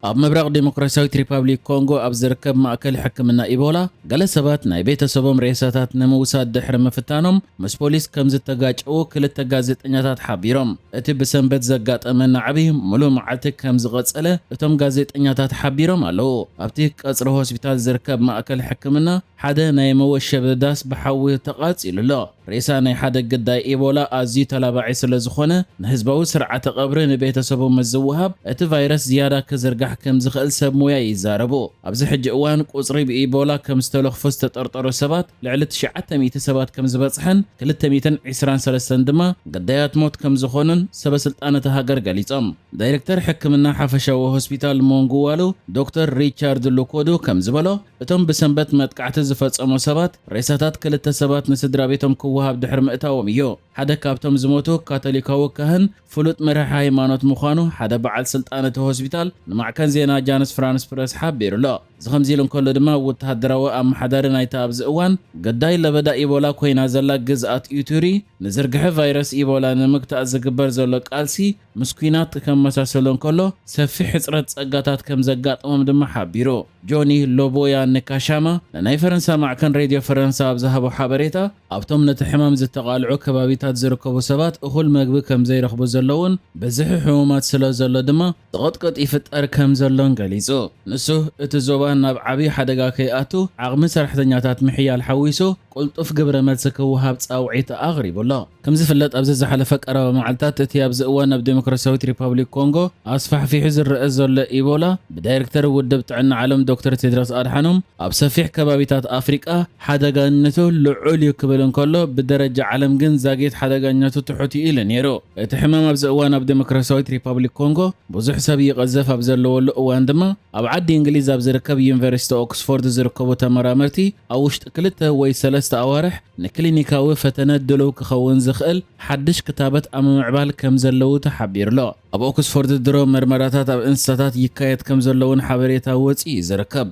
ኣብ ምብራቕ ዲሞክራሲያዊት ሪፓብሊክ ኮንጎ ኣብ ዝርከብ ማእከል ሕክምና ኢቦላ ገለ ሰባት ናይ ቤተሰቦም ሬሳታት ንምውሳድ ድሕሪ ምፍታኖም ምስ ፖሊስ ከም ዝተጋጨው ክልተ ጋዜጠኛታት ሓቢሮም። እቲ ብሰንበት ዘጋጠመ ናዕቢ ሙሉእ መዓልቲ ከም ዝቐጸለ እቶም ጋዜጠኛታት ሓቢሮም ኣለዉ። ኣብቲ ቀጽሪ ሆስፒታል ዝርከብ ማእከል ሕክምና ሓደ ናይ መወሸቢ ዳስ ብሓዊ ተቓጺሉ ኣሎ። ሬሳ ናይ ሓደ ግዳይ ኢቦላ ኣዝዩ ተላባዒ ስለ ዝኾነ ንህዝባዊ ስርዓተ ቀብሪ ንቤተሰቦም ዝውሃብ እቲ ቫይረስ ዝያዳ ክዝርጋሕ ከም ዝኽእል ሰብ ሞያ ይዛረቡ። ኣብዚ ሕጂ እዋን ቁጽሪ ብኢቦላ ከም ዝተለኽፉ ዝተጠርጠሩ ሰባት ልዕሊ 900 ሰባት ከም ዝበጽሐን 223 ድማ ገዳያት ሞት ከም ዝኾኑን ሰበስልጣናት ሃገር ገሊጾም። ዳይሬክተር ሕክምና ሓፈሻዊ ሆስፒታል ሞንጉዋሉ ዶክተር ሪቻርድ ሉኮዶ ከም ዝበሎ እቶም ብሰንበት መጥቃዕቲ ዝፈጸሙ ሰባት ሬሳታት ክልተ ሰባት ንስድራ ቤቶም ክወሃብ ድሕሪ ምእታዎም እዩ። ሓደ ካብቶም ዝሞቱ ካቶሊካዊ ካህን ፍሉጥ መራሒ ሃይማኖት ምዃኑ ሓደ በዓል ስልጣን እቲ ሆስፒታል ንማዕከን ዜና አጃንስ ፍራንስ ፕረስ ሓቢሩ ኣሎ። ዝኸምዚ ኢሉ እንከሎ ድማ ወተሃደራዊ ኣመሓዳሪ ናይቲ ኣብዚ እዋን ገዳይ ለበዳ ኢቦላ ኮይና ዘላ ግዝኣት ኢቱሪ ንዝርግሐ ቫይረስ ኢቦላ ንምግታእ ዝግበር ዘሎ ቃልሲ ምስ ኩናት ከመሳሰሎ እንከሎ ሰፊሕ ሕፅረት ጸጋታት ከም ዘጋጥሞም ድማ ሓቢሩ። ጆኒ ሎቦያ ንካሻማ ናይ ፈረንሳ ማዕከን ሬድዮ ፈረንሳ ኣብ ዝሃቦ ሓበሬታ ኣብቶም ነቲ ሕማም ዝተቓልዑ ከባቢታት ዝርከቡ ሰባት እኹል መግቢ ከም ዘይረኽቡ ዘለውን በዝሒ ሕሙማት ስለ ዘሎ ድማ ተቐጥቀጥ ይፍጠር ከም ዘሎን ገሊጹ። ንሱ እቲ ዞባ ናብ ዓብዪ ሓደጋ ከይኣቱ ዓቕሚ ሰራሕተኛታት ምሕያል ሓዊሱ ቁልጡፍ ግብረ መልሲ ክወሃብ ጻውዒት ኣቕሪቡሎ። ከም ዝፍለጥ ኣብዚ ዝሓለፈ ቀረባ መዓልትታት እቲ ኣብዚ እዋን ኣብ ዲሞክራሲያዊት ሪፓብሊክ ኮንጎ ኣስፋሕፊሑ ዝረአ ዘሎ ኢቦላ ብዳይሬክተር ውድብ ጥዕና ዓለም ዶክተር ቴድሮስ ኣድሓኖም ኣብ ሰፊሕ ከባቢታት ኣፍሪቃ ሓደጋነቱ ልዑል እዩ ክብል እንከሎ ብደረጃ ዓለም ግን ዛጌት ሓደጋነቱ ትሑት ኢሉ ነይሩ። እቲ ሕማም ኣብዚ እዋን ኣብ ዲሞክራሲያዊት ሪፓብሊክ ኮንጎ ብዙሕ ሰብ ይቐዘፍ ኣብ ዘለወሉ እዋን ድማ ኣብ ዓዲ እንግሊዝ ኣብ ዝርከብ ዩኒቨርሲቲ ኦክስፎርድ ዝርከቡ ተመራመርቲ ኣብ ውሽጢ 2 ወይ 3 ኣዋርሕ ንክሊኒካዊ ፈተነ ድሉው ክኸውን ዝኽእል ሓድሽ ክታበት ኣብ ምዕባል ከም ዘለዉ ተሓቢሩሎ። ኣብ ኦክስፎርድ ድሮ መርመራታት ኣብ እንስሳታት ይካየድ ከም ዘለውን ሓበሬታ ወፂኡ ዝርከብ።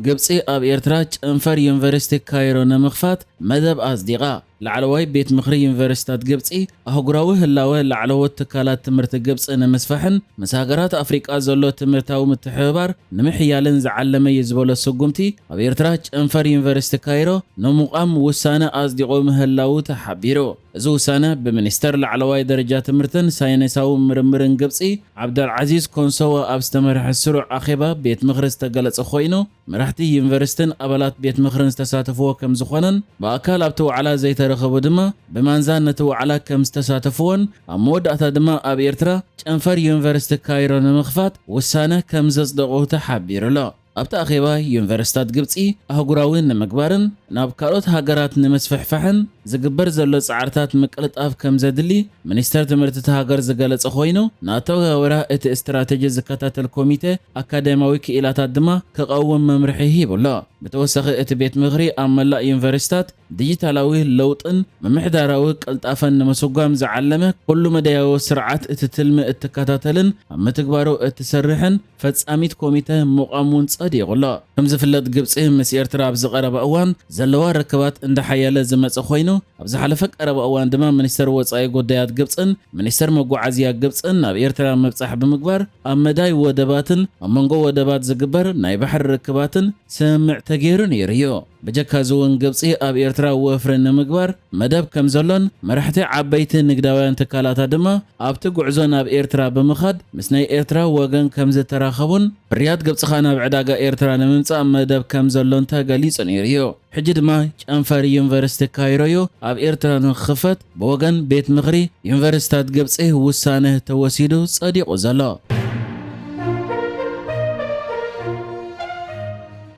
ግብፂ ኣብ ኤርትራ ጨንፈር ዩኒቨርሲቲ ካይሮ ንምኽፋት መደብ ኣጽዲቓ። ላዕለዋይ ቤት ምኽሪ ዩኒቨርሲታት ግብፂ ኣህጉራዊ ህላወ ላዕለዎት ትካላት ትምህርቲ ግብፂ ንምስፋሕን ምስ ሃገራት ኣፍሪቃ ዘሎ ትምህርታዊ ምትሕብባር ንምሕያልን ዝዓለመ እዩ ዝበሎ ስጉምቲ ኣብ ኤርትራ ጨንፈር ዩኒቨርሲቲ ካይሮ ንምቋም ውሳነ ኣጽዲቑ ምህላው ተሓቢሩ። እዚ ውሳነ ብሚኒስተር ላዕለዋይ ደረጃ ትምህርትን ሳይንሳዊ ምርምርን ግብፂ ዓብደልዓዚዝ ኮንሶዎ ኣብ ዝተመርሐ ስሩዕ ኣኼባ ቤት ምኽሪ ዝተገለጸ ኮይኑ መራሕቲ ዩኒቨርሲትን ኣባላት ቤት ምኽርን ዝተሳተፍዎ ከም ዝኾነን ብኣካል ኣብቲ ዋዕላ ዘይተረኸቡ ድማ ብማንዛ ነቲ ዋዕላ ከም ዝተሳተፍዎን ኣብ መወዳእታ ድማ ኣብ ኤርትራ ጨንፈር ዩኒቨርሲቲ ካይሮ ንምኽፋት ውሳነ ከም ዘጽደቑ ተሓቢሩ ኣሎ። ኣብቲ ኣኼባ ዩኒቨርሲታት ግብፂ ኣህጉራዊ ንምግባርን ናብ ካልኦት ሃገራት ንምስፍሕፋሕን ዝግበር ዘሎ ጻዕርታት ምቅልጣፍ ከም ዘድሊ ሚኒስተር ትምህርቲ ሃገር ዝገለጸ ኮይኑ ናተወራ እቲ እስትራቴጂ ዝከታተል ኮሚቴ ኣካዳሚያዊ ክኢላታት ድማ ክቐውም መምርሒ ሂቡሎ። ብተወሳኺ እቲ ቤት ምኽሪ ኣብ መላእ ዩኒቨርሲታት ዲጂታላዊ ለውጥን ምምሕዳራዊ ቅልጣፈን ንምስጓም ዝዓለመ ኩሉ መደያዊ ስርዓት እቲ ትልሚ እትከታተልን ኣብ ምትግባሩ እትሰርሕን ፈጻሚት ኮሚቴ ምቋሙን ጸዲቑሎ። ከም ዝፍለጥ ግብፂ ምስ ኤርትራ ኣብ ዝቐረበ እዋን ዘለዋ ርክባት እንዳሓየለ ዝመፀ ኮይኑ ኣብ ዝሓለፈ ቀረባ እዋን ድማ ሚኒስተር ወጻኢ ጉዳያት ግብፅን ሚኒስተር መጓዓዝያ ግብፅን ናብ ኤርትራ ምብጻሕ ብምግባር ኣብ መዳይ ወደባትን ኣብ መንጎ ወደባት ዝግበር ናይ ባሕሪ ርክባትን ስምምዕ ተገይሩ ነይሩ እዩ። ብጀካዚ እውን ግብፂ ኣብ ኤርትራ ወፍሪ ንምግባር መደብ ከም ዘሎን መራሕቲ ዓበይቲ ንግዳውያን ትካላታ ድማ ኣብቲ ጉዕዞ ናብ ኤርትራ ብምኻድ ምስ ናይ ኤርትራ ወገን ከም ዝተራኸቡን ፍርያት ግብፅኻ ናብ ዕዳጋ ኤርትራ ንምምጻእ መደብ ከም ዘሎን ተገሊጹ ነይሩ እዩ። ሕጂ ድማ ጨንፈር ዩኒቨርሲቲ ካይሮ ኣብ ኤርትራ ንኽኽፈት ብወገን ቤት ምኽሪ ዩኒቨርሲታት ግብፂ ውሳነ ተወሲዱ ጸዲቑ ዘሎ።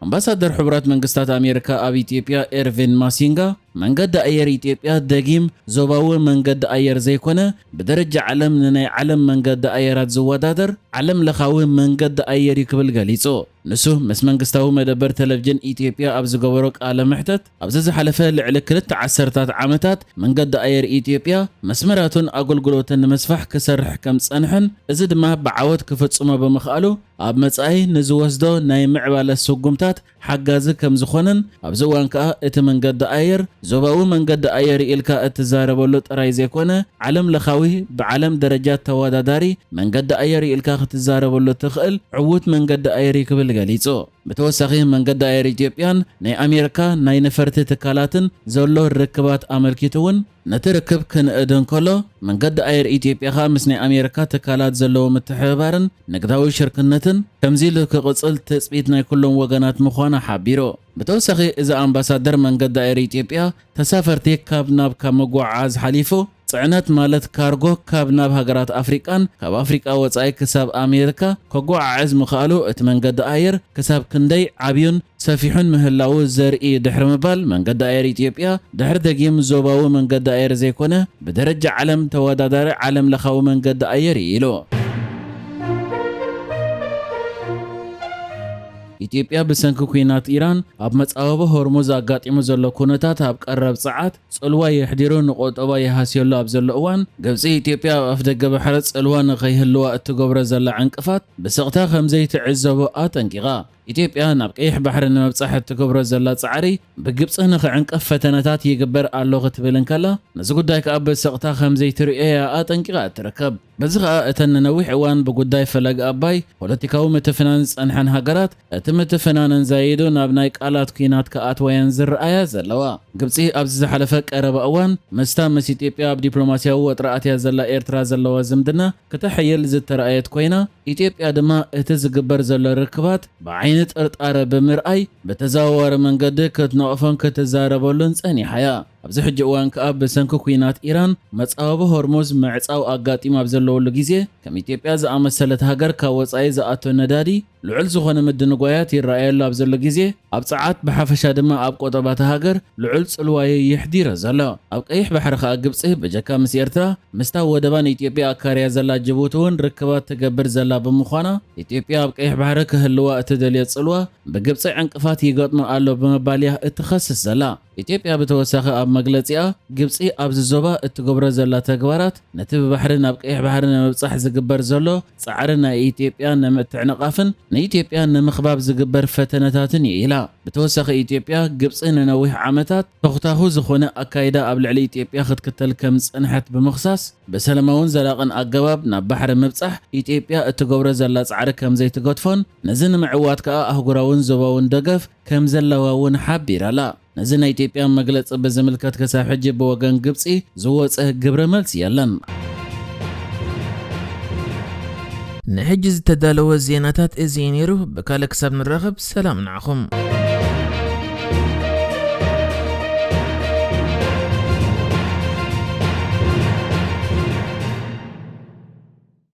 አምባሳደር ሕቡራት መንግስታት አሜሪካ ኣብ ኢትዮጵያ ኤርቪን ማሲንጋ መንገድ አየር ኢትዮጵያ ደጊም ዞባዊ መንገድ አየር ዘይኮነ በደረጃ ዓለም ንናይ ዓለም መንገድ አየራት ዝወዳደር ዓለም ለኻዊ መንገድ አየር ይክብል ገሊጹ ንሱ ምስ መንግስታዊ መደበር ቴሌቪዥን ኢትዮጵያ ኣብ ዝገበሮ ቃለ ምሕተት ኣብዚ ዝሓለፈ ልዕሊ 2 ዓመታት መንገድ አየር ኢትዮጵያ መስመራቱን አገልግሎትን ንምስፋሕ ክሰርሕ ከም ጸንሕን እዚ ድማ ብዓወት ክፍጽሞ ብምኽኣሉ ኣብ መጻኢ ንዝወስዶ ናይ ምዕባለ ስጉምታት ሓጋዚ ከም ዝኾነን ኣብ ዝዋን ከዓ እቲ መንገዲ ኣየር ዞባዊ መንገዲ ኣየር ኢልካ እትዛረበሉ ጥራይ ዘይኮነ ዓለም ለኻዊ ብዓለም ደረጃ ተወዳዳሪ መንገዲ ኣየር ኢልካ ክትዛረበሉ ትኽእል ዕውት መንገዲ ኣየር ክብል ገሊጹ። ብተወሳኺ መንገዲ ኣየር ኢትዮጵያን ናይ ኣሜሪካ ናይ ነፈርቲ ትካላትን ዘሎ ርክባት ኣመልኪቱ እውን ነቲ ርክብ ክንእድን ከሎ መንገዲ ኣየር ኢትዮጵያ ኸ ምስ ናይ ኣሜሪካ ትካላት ዘለዎ ምትሕብባርን ንግዳዊ ሽርክነትን ከምዚ ኢሉ ክቕፅል ትፅቢት ናይ ኩሎም ወገናት ምዃና ሓቢሩ። ብተወሳኺ እዚ ኣምባሳደር መንገዲ ኣየር ኢትዮጵያ ተሳፈርቲ ካብ ናብ ካብ መጓዓዓዝ ሓሊፉ ጽዕነት ማለት ካርጎ ካብ ናብ ሃገራት ኣፍሪቃን ካብ ኣፍሪቃ ወጻኢ ክሳብ ኣሜሪካ ከጓዓዓዝ ምኽኣሉ እቲ መንገዲ ኣየር ክሳብ ክንደይ ዓብዩን ሰፊሑን ምህላው ዘርኢ ድሕሪ ምባል መንገዲ ኣየር ኢትዮጵያ ድሕሪ ደጊም ዞባዊ መንገዲ ኣየር ዘይኮነ ብደረጃ ዓለም ተወዳዳሪ ዓለም ለኻዊ መንገዲ ኣየር ኢሉ። ኢትዮጵያ ብሰንኪ ኩናት ኢራን ኣብ መጻወቢ ሆርሙዝ ኣጋጢሙ ዘሎ ኩነታት ኣብ ቀረብ ሰዓት ጽልዋ የሕዲሩ ንቆጠባ ይሃስየሉ ኣብ ዘሎ እዋን ግብፂ ኢትዮጵያ ኣብ ኣፍደገ ባሕሪ ጽልዋ ንኸይህልዋ እትገብሮ ዘላ ዕንቅፋት ብስቕታ ከምዘይትዕዘቦ ኣጠንቂቓ። ኢትዮጵያ ናብ ቀይሕ ባሕሪ ንምብጻሕ እትገብሮ ዘላ ጻዕሪ ብግብፂ ንኽዕንቀፍ ፈተነታት ይግበር ኣሎ ክትብል ከላ ነዚ ጉዳይ ከዓ ብስቕታ ከምዘይትርእያ ኣጠንቂቓ ትርከብ። በዚ ከዓ እተን ንነዊሕ እዋን ብጉዳይ ፈለግ ኣባይ ፖለቲካዊ ምትፍናን ዝጸንሐን ሃገራት እቲ ምትፍናንን ዘየዱ ናብ ናይ ቃላት ኩናት ከኣትወየን ዝረኣያ ዘለዋ። ግብፂ ኣብዚ ዝሓለፈ ቀረባ እዋን ምስታ ምስ ኢትዮጵያ ኣብ ዲፕሎማስያዊ ወጥረኣትያ ዘላ ኤርትራ ዘለዋ ዝምድና ክተሐይል ዝተረኣየት ኮይና ኢትዮጵያ ድማ እቲ ዝግበር ዘሎ ርክባት ብዓይኒ ጥርጣረ ብምርኣይ በተዘዋወረ መንገዲ ክትነቕፎን ክትዛረበሉን ጸኒሓያ። ኣብዚ ሕጂ እዋን ከዓ ብሰንኪ ኩናት ኢራን መጻወቢ ሆርሙዝ ምዕጻው ኣጋጢሙ ኣብ ዘለወሉ ግዜ ከም ኢትዮጵያ ዝኣመሰለት ሃገር ካብ ወጻኢ ዝኣቶ ነዳዲ ልዑል ዝኾነ ምድንጓያት ይረኣየሉ ኣብ ዘሎ ግዜ ኣብ ፀዓት ብሓፈሻ ድማ ኣብ ቆጠባት ሃገር ልዑል ጽልዋይ ይሕዲር ዘሎ። ኣብ ቀይሕ ባሕሪ ከዓ ግብፂ በጀካ ምስ ኤርትራ ምስታ ወደባን ኢትዮጵያ ኣካርያ ዘላ ጅቡቲ እውን ርክባት ትገብር ዘላ ብምዃና ኢትዮጵያ ኣብ ቀይሕ ባሕሪ ክህልዋ እትደልዮ ጽልዋ ብግብፂ ዕንቅፋት ይገጥሞ ኣሎ ብምባልያ እትኸስስ ዘላ። ኢትዮጵያ ብተወሳኺ ኣብ መግለጺኣ ግብፂ ኣብዚ ዞባ እትገብሮ ዘላ ተግባራት ነቲ ብባሕሪ ናብ ቀይሕ ባሕሪ ንምብጻሕ ዝግበር ዘሎ ጻዕሪ ናይ ኢትዮጵያ ንምትዕንቓፍን ንኢትዮጵያ ንምኽባብ ዝግበር ፈተነታትን ኢላ። ብተወሳኺ ኢትዮጵያ ግብፂ ንነዊሕ ዓመታት ተኽታኹ ዝኾነ ኣካይዳ ኣብ ልዕሊ ኢትዮጵያ ክትክተል ከም ጽንሐት ብምኽሳስ ብሰላማውን ዘላቕን ኣገባብ ናብ ባሕሪ ምብጻሕ ኢትዮጵያ እትገብሮ ዘላ ጻዕሪ ከም ዘይትገድፎን ነዚ ንምዕዋት ከዓ ኣህጉራውን ዞባውን ደገፍ ከም ዘለዋ እውን ሓቢራላ። ነዚ ናይ ኢትዮጵያ መግለፂ ብዝምልከት ክሳብ ሕጂ ብወገን ግብፂ ዝወፀ ግብረ መልሲ የለን። ንሕጂ ዝተዳለወ ዜናታት እዚ ነይሩ። ብካልእ ክሳብ ንራኸብ ሰላም ንዓኹም።